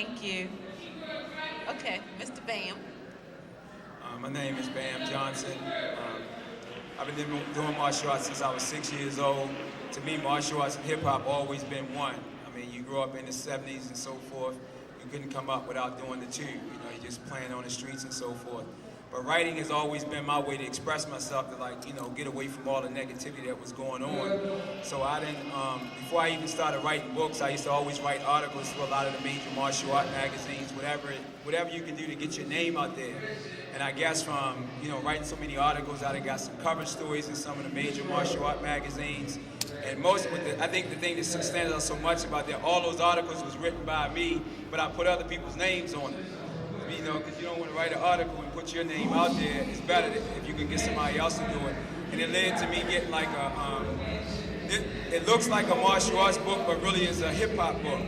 Thank you. Okay, Mr. Bam. My name is Bam Johnson. I've been doing martial arts since I was 6 years old. To me, martial arts and hip hop always been one. I mean, you grew up in the 70s and so forth. You couldn't come up without doing the two. You know, you're just playing on the streets and so forth. But writing has always been my way to express myself, to like, you know, get away from all the negativity that was going on. So I didn't, before I even started writing books, I used to always write articles for a lot of the major martial art magazines, whatever you can do to get your name out there. And I guess from, you know, writing so many articles, I got some cover stories in some of the major martial art magazines. And I think the thing that stands out so much about that, all those articles was written by me, but I put other people's names on them. You know, because you don't want to write an article and put your name out there. It's better if you can get somebody else to do it. And it led to me getting like it looks like a martial arts book, but really it's a hip hop book.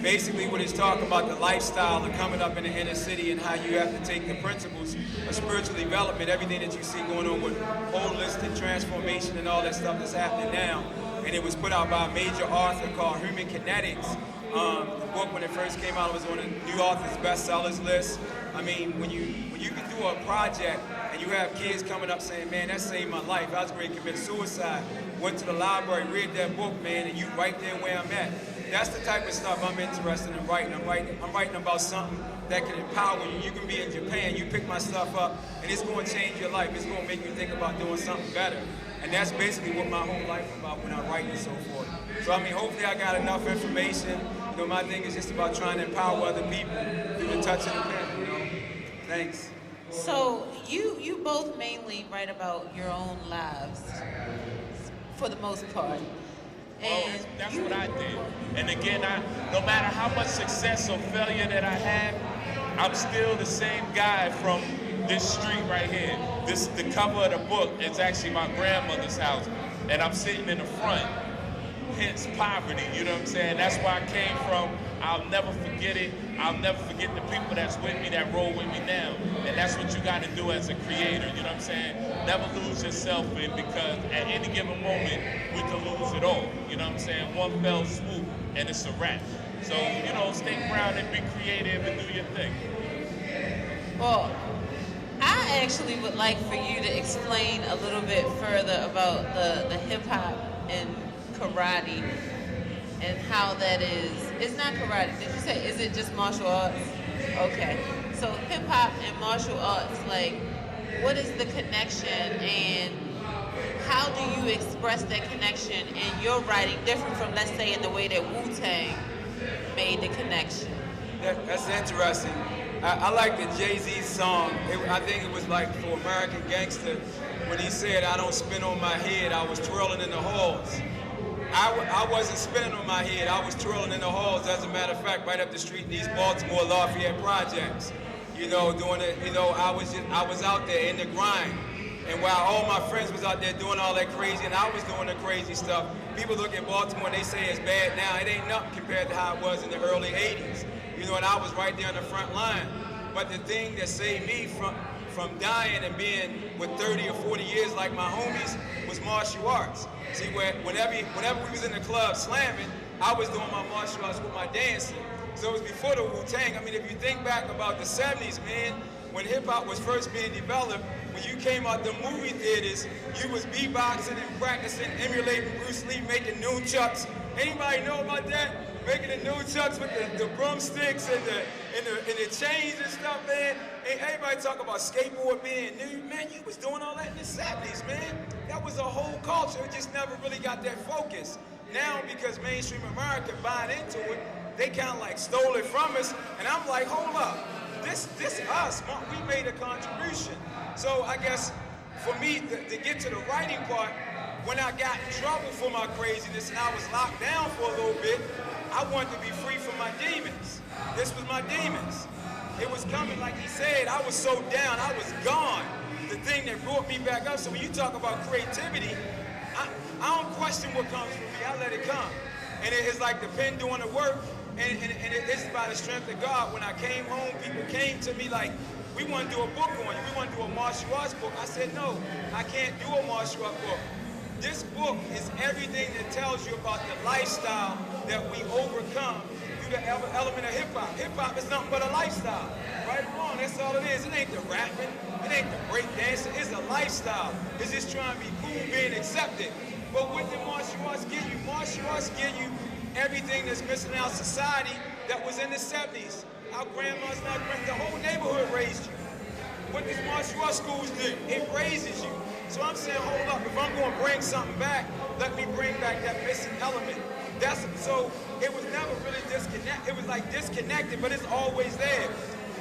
Basically what it's talking about, the lifestyle of coming up in the inner city and how you have to take the principles of spiritual development, everything that you see going on with holistic transformation and all that stuff that's happening now. And it was put out by a major author called Human Kinetics. The book, when it first came out, it was on the New Authors Bestsellers list. I mean, when you can do a project and you have kids coming up saying, man, that saved my life. I was going to commit suicide. Went to the library, read that book, man, and you right there where I'm at. That's the type of stuff I'm interested in writing. I'm writing about something that can empower you. You can be in Japan, you pick my stuff up, and it's going to change your life. It's going to make you think about doing something better. And that's basically what my whole life is about when I write and so forth. So, I mean, hopefully I got enough information. You know, my thing is just about trying to empower other people through the touch of the pen, you know. Thanks. So you both mainly write about your own lives, for the most part. And that's what I did. And again, no matter how much success or failure that I had, I'm still the same guy from this street right here. The cover of the book is actually my grandmother's house, and I'm sitting in the front. Hence poverty, you know what I'm saying? That's where I came from. I'll never forget it. I'll never forget the people that's with me, that roll with me now. And that's what you got to do as a creator, you know what I'm saying? Never lose yourself in, because at any given moment, we can lose it all. You know what I'm saying? One fell swoop, and it's a wrap. So, you know, stay grounded and be creative and do your thing. Well, I actually would like for you to explain a little bit further about the hip-hop and karate and how that is. It's not karate. Did you say, is it just martial arts? Okay. So hip-hop and martial arts, like, what is the connection and how do you express that connection in your writing different from, let's say, in the way that Wu-Tang made the connection? That's interesting. I like the Jay-Z song. I think it was like for American Gangster when he said, I don't spin on my head, I was twirling in the halls. I wasn't spinning on my head, I was twirling in the halls, as a matter of fact, right up the street in East Baltimore, Lafayette Projects. You know, doing it, you know, I was out there in the grind. And while all my friends was out there doing all that crazy and I was doing the crazy stuff, people look at Baltimore and they say it's bad now. It ain't nothing compared to how it was in the early 80s. You know, and I was right there on the front line. But the thing that saved me from dying and being with 30 or 40 years like my homies was martial arts. See, whenever we was in the club slamming, I was doing my martial arts with my dancing. So it was before the Wu-Tang. I mean, if you think back about the 70s, man, when hip-hop was first being developed, when you came out the movie theaters, you was beatboxing and practicing, emulating Bruce Lee, making nunchucks. Anybody know about that? Making the nunchucks with the broomsticks and the chains and stuff, man. Ain't everybody talk about skateboard being new. Man, you was doing all that in the 70s, man. That was a whole culture. It just never really got that focus. Now, because mainstream America buying into it, they kind of like stole it from us. And I'm like, hold up. This us, we made a contribution. So I guess for me, to get to the writing part, when I got in trouble for my craziness and I was locked down for a little bit, I wanted to be free from my demons. This was my demons. It was coming, like he said, I was so down, I was gone. The thing that brought me back up. So when you talk about creativity, I don't question what comes from me, I let it come. And it's like the pen doing the work, and it's by the strength of God. When I came home, people came to me like, we want to do a book on you, we want to do a martial arts book. I said, no, I can't do a martial arts book. This book is everything that tells you about the lifestyle that we overcome through the element of hip hop. Hip hop is nothing but a lifestyle. Right or wrong, that's all it is. It ain't the rapping, it ain't the break dancing, it's a lifestyle. It's just trying to be cool, being accepted. But what did martial arts give you? Martial arts give you everything that's missing in our society that was in the 70s. Our grandmas, the whole neighborhood raised you. What does martial arts schools do? It raises you. So I'm saying, hold up, if I'm gonna bring something back, let me bring back that missing element. So it was never really disconnected. It was like disconnected, but it's always there.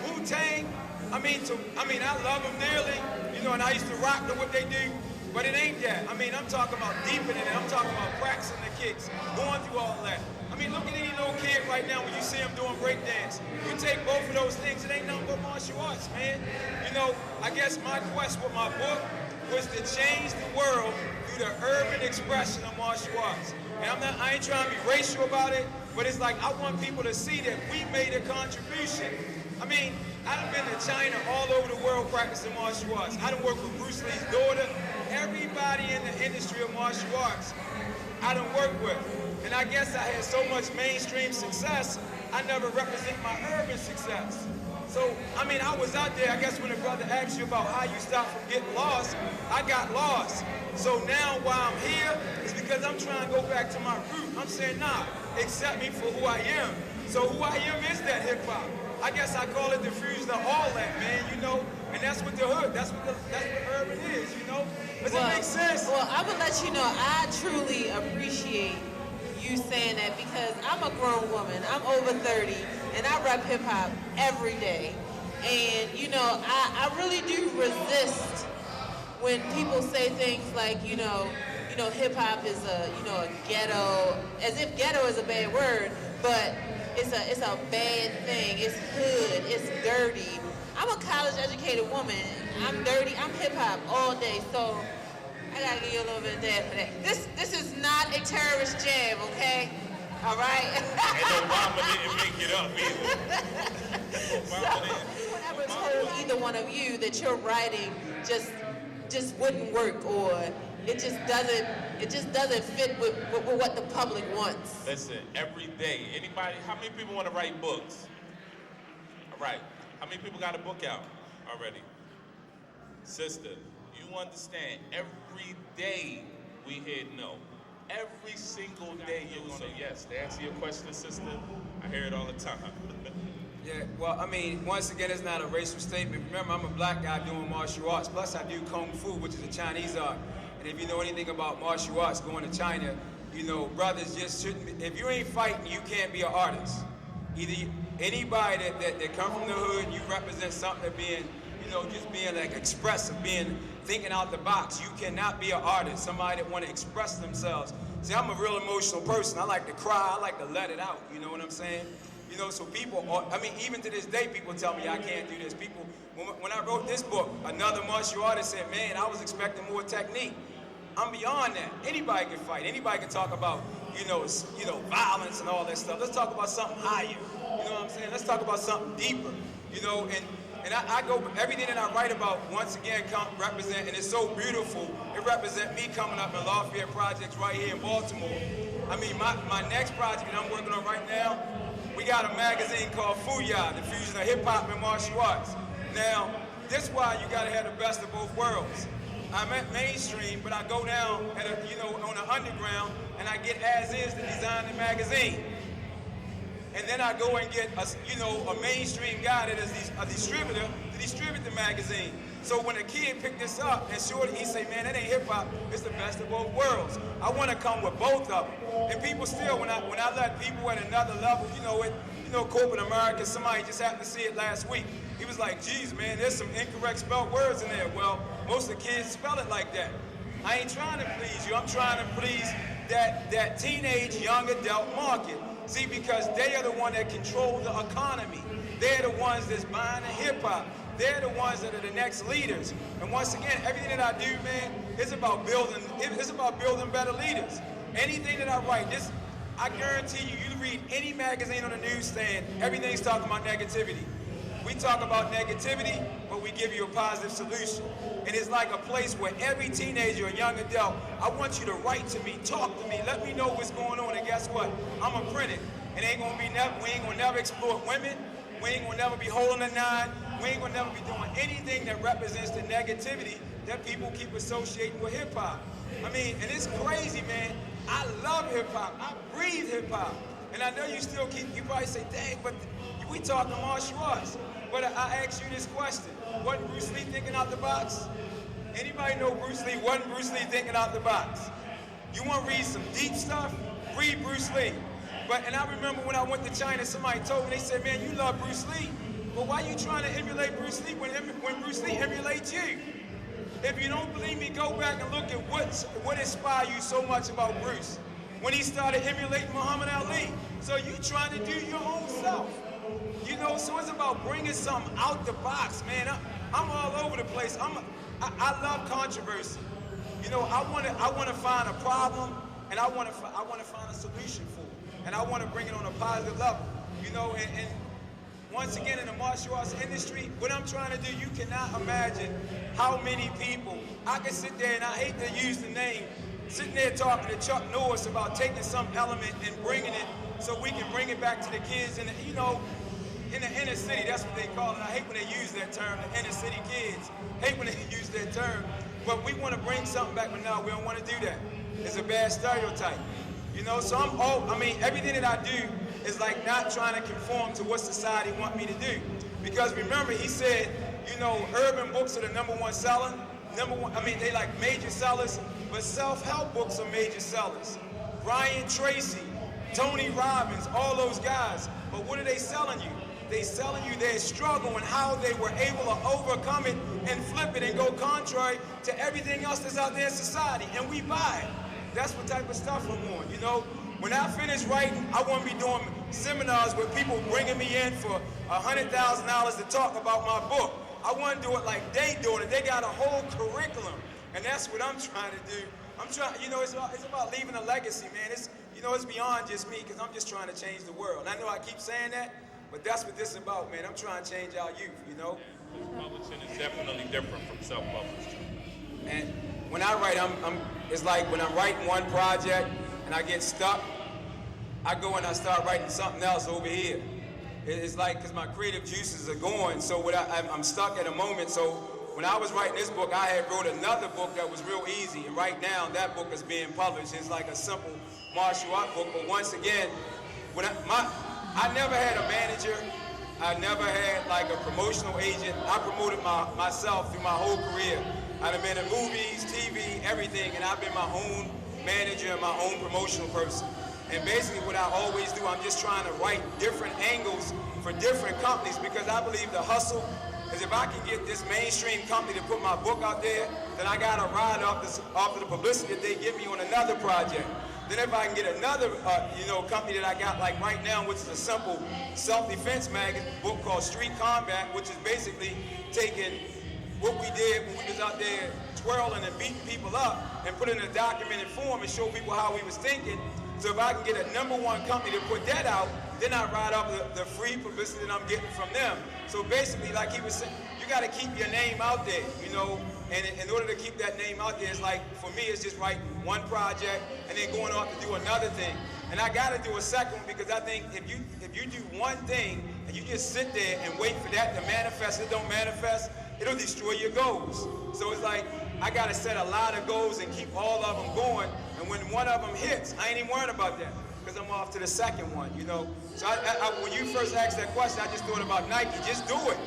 Wu-Tang, I love them dearly, you know, and I used to rock to what they do, but it ain't that. I mean, I'm talking about deepening it. I'm talking about practicing the kicks, going through all that. I mean, look at any little kid right now when you see him doing breakdance. You take both of those things, it ain't nothing but martial arts, man. You know, I guess my quest with my book was to change the world through the urban expression of martial arts. And I ain't trying to be racial about it, but it's like I want people to see that we made a contribution. I mean, I done been to China, all over the world practicing martial arts. I done worked with Bruce Lee's daughter. Everybody in the industry of martial arts, I done worked with. And I guess I had so much mainstream success, I never represent my urban success. So, I mean, I was out there, I guess when the brother asked you about how you stop from getting lost, I got lost. So now why I'm here is because I'm trying to go back to my root. I'm saying, nah, accept me for who I am. So who I am is that hip hop. I guess I call it the fusion of all that, man, you know? And that's what the hood, that's what urban is, you know? Does it make sense? Well, I would let you know, I truly appreciate you saying that because I'm a grown woman. I'm over 30, and I rep hip hop every day. And you know, I really do resist when people say things like, you know, hip hop is a ghetto, as if ghetto is a bad word, but it's a bad thing. It's hood. It's dirty. I'm a college educated woman. I'm dirty. I'm hip hop all day. So I gotta give you a little bit of that for that. This is not a terrorist jab, okay? All right. And Obama didn't make it up either. Obama didn't. Anyone ever told either one of you that your writing just wouldn't work, or it just doesn't fit with what the public wants? Listen, every day, anybody, how many people want to write books? All right. How many people got a book out already? Sister, you understand, every day we hear no. Every single day you're going to yes. To answer your question, sister, I hear it all the time. Yeah, well, I mean, once again, it's not a racial statement. Remember, I'm a black guy doing martial arts. Plus, I do Kung Fu, which is a Chinese art. And if you know anything about martial arts, going to China, you know, brothers just shouldn't be, if you ain't fighting, you can't be an artist. Either anybody that come from the hood, you represent something of being, you know, just being like expressive, being thinking out the box. You cannot be an artist, somebody that want to express themselves. See, I'm a real emotional person. I like to cry. I like to let it out. You know what I'm saying? You know, so people, I mean, even to this day, people tell me I can't do this. People, when I wrote this book, another martial artist said, man, I was expecting more technique. I'm beyond that. Anybody can fight. Anybody can talk about, you know, violence and all that stuff. Let's talk about something higher. You know what I'm saying? Let's talk about something deeper. You know, and I go, everything that I write about, once again, represent, and it's so beautiful, it represents me coming up in Lafayette Projects right here in Baltimore. I mean, my next project that I'm working on right now, we got a magazine called Fuya, the fusion of hip hop and martial arts. Now, this is why you gotta have the best of both worlds. I'm at mainstream, but I go down at on the underground, and I get as is to design the magazine. And then I go and get a mainstream guy that is a distributor to distribute the magazine. So when a kid picked this up and showed it, he say, man, that ain't hip hop, it's the best of both worlds. I want to come with both of them. And people still, when I let people at another level, corporate America, somebody just happened to see it last week. He was like, geez, man, there's some incorrect spelled words in there. Well, most of the kids spell it like that. I ain't trying to please you. I'm trying to please that teenage young adult market. See, because they are the one that control the economy. They're the ones that's buying the hip hop. They're the ones that are the next leaders. And once again, everything that I do, man, it's about building better leaders. Anything that I write, I guarantee you read any magazine on the newsstand, everything's talking about negativity. We talk about negativity, but we give you a positive solution. And it's like a place where every teenager or young adult, I want you to write to me, talk to me, let me know what's going on, and guess what? I'm gonna print it. It ain't gonna be never. We ain't gonna never exploit women. We ain't gonna never be holding a nine. We ain't gonna never be doing anything that represents the negativity that people keep associating with hip hop. I mean, and it's crazy, man. I love hip hop. I breathe hip hop. And I know you still keep. You probably say, "Dang, but we talking martial arts." But I ask you this question: wasn't Bruce Lee thinking out the box? Anybody know Bruce Lee? Wasn't Bruce Lee thinking out the box? You want to read some deep stuff? Read Bruce Lee. And I remember when I went to China, somebody told me, they said, "Man, you love Bruce Lee, but why you trying to emulate Bruce Lee when Bruce Lee emulates you?" If you don't believe me, go back and look at what inspired you so much about Bruce when he started emulating Muhammad Ali. So you trying to do your own self. You know, so it's about bringing something out the box, man. I'm all over the place. I love controversy. You know, I want to find a problem, and I want to find a solution for it, and I want to bring it on a positive level. You know, and once again, in the martial arts industry, what I'm trying to do, you cannot imagine how many people I can sit there, and I hate to use the name, sitting there talking to Chuck Norris about taking some element and bringing it so we can bring it back to the kids, and you know. In the inner city, that's what they call it. I hate when they use that term, the inner city kids. Hate when they use that term. But we want to bring something back, but no, we don't want to do that. It's a bad stereotype. You know, so everything that I do is like not trying to conform to what society want me to do. Because remember, he said, you know, urban books are the #1 selling. They like major sellers, but self-help books are major sellers. Brian Tracy, Tony Robbins, all those guys. But what are they selling you? They selling you their struggle and how they were able to overcome it and flip it and go contrary to everything else that's out there in society, and we buy it. That's what type of stuff I'm on, you know? When I finish writing, I want to be doing seminars with people bringing me in for $100,000 to talk about my book. I want to do it like they doing it. They got a whole curriculum, and that's what I'm trying to do. I'm trying, you know, it's about leaving a legacy, man. It's beyond just me, because I'm just trying to change the world. And I know I keep saying that, but that's what this is about, man. I'm trying to change our youth, you know? Publishing is definitely different from self-publishing. And when I write, it's like when I'm writing one project and I get stuck, I go and I start writing something else over here. It's like, because my creative juices are going, so I'm stuck at a moment. So when I was writing this book, I had wrote another book that was real easy, and right now that book is being published. It's like a simple martial art book, but once again, when I never had a manager. I never had like a promotional agent. I promoted myself through my whole career. I've been in movies, TV, everything, and I've been my own manager and my own promotional person. And basically what I always do, I'm just trying to write different angles for different companies, because I believe the hustle is if I can get this mainstream company to put my book out there, then I gotta ride off the publicity that they give me on another project. Then if I can get another, company that I got like right now, which is a simple self-defense magazine book called Street Combat, which is basically taking what we did when we was out there twirling and beating people up and put it in a documented form and show people how we was thinking. So if I can get a #1 company to put that out, then I ride off the free publicity that I'm getting from them. So basically, like he was saying, you got to keep your name out there, you know. And in order to keep that name out there, it's like, for me, it's just writing one project and then going off to do another thing. And I got to do a second one, because I think if you do one thing and you just sit there and wait for that to manifest, it don't manifest, it'll destroy your goals. So it's like, I got to set a lot of goals and keep all of them going. And when one of them hits, I ain't even worried about that, because I'm off to the second one, you know. So when you first asked that question, I just thought about Nike. Just do it.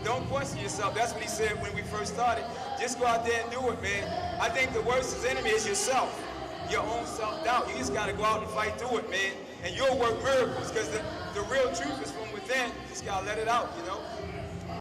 Don't question yourself. That's what he said when we first started. Just go out there and do it, man. I think the worst enemy is yourself, your own self-doubt. You just got to go out and fight through it, man. And you'll work miracles, because the real truth is from within. You just got to let it out, you know.